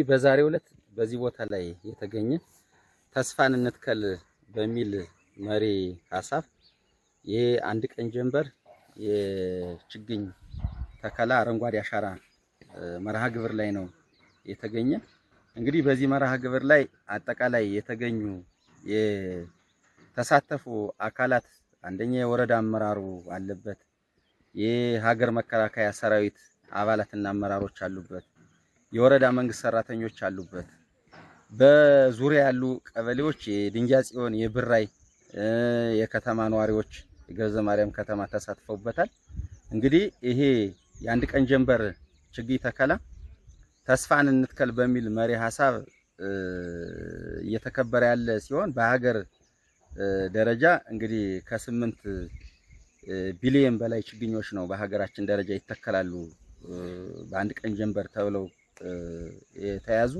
በዛሬው ዕለት በዚህ ቦታ ላይ የተገኘ ተስፋን እንትከል በሚል መሪ ሐሳብ የአንድ ቀን ጀንበር የችግኝ ተከላ አረንጓዴ አሻራ መርሃ ግብር ላይ ነው የተገኘ። እንግዲህ በዚህ መርሃ ግብር ላይ አጠቃላይ የተገኙ የተሳተፉ አካላት አንደኛ የወረዳ አመራሩ አለበት፣ የሀገር መከላከያ ሰራዊት አባላትና አመራሮች አሉበት፣ የወረዳ መንግስት ሰራተኞች አሉበት። በዙሪያ ያሉ ቀበሌዎች የድንጋይ ጽዮን፣ የብራይ የከተማ ነዋሪዎች የገዘ ማርያም ከተማ ተሳትፈውበታል። እንግዲህ ይሄ የአንድ ቀን ጀንበር ችግኝ ተከላ ተስፋን እንትከል በሚል መሪ ሐሳብ እየተከበረ ያለ ሲሆን በሀገር ደረጃ እንግዲህ ከ8 ቢሊዮን በላይ ችግኞች ነው በሀገራችን ደረጃ ይተከላሉ በአንድ ቀን ጀንበር ተብለው የተያዙ።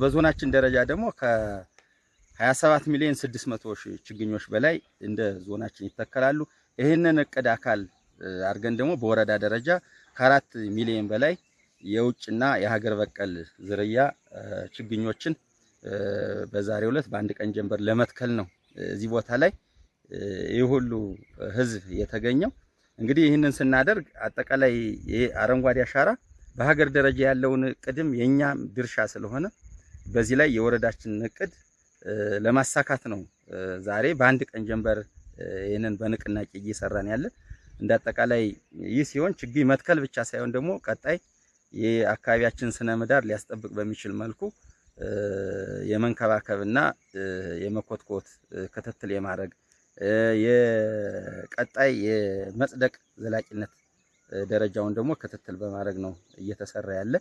በዞናችን ደረጃ ደግሞ ከ27 ሚሊዮን 600 ሺህ ችግኞች በላይ እንደ ዞናችን ይተከላሉ። ይህንን እቅድ አካል አድርገን ደግሞ በወረዳ ደረጃ ከ4 ሚሊዮን በላይ የውጭና የሀገር በቀል ዝርያ ችግኞችን በዛሬው ዕለት በአንድ ቀን ጀንበር ለመትከል ነው እዚህ ቦታ ላይ ይህ ሁሉ ህዝብ የተገኘው። እንግዲህ ይህንን ስናደርግ አጠቃላይ ይሄ አረንጓዴ አሻራ በሀገር ደረጃ ያለውን እቅድም የኛ ድርሻ ስለሆነ በዚህ ላይ የወረዳችን እቅድ ለማሳካት ነው ዛሬ በአንድ ቀን ጀንበር ይህንን በንቅናቄ እየሰራን ያለ። እንደ አጠቃላይ ይህ ሲሆን ችግኝ መትከል ብቻ ሳይሆን ደግሞ ቀጣይ የአካባቢያችን ስነ ምህዳር ሊያስጠብቅ በሚችል መልኩ የመንከባከብና የመኮትኮት ክትትል የማድረግ የቀጣይ የመጽደቅ ዘላቂነት ደረጃውን ደግሞ ክትትል በማድረግ ነው እየተሰራ ያለ።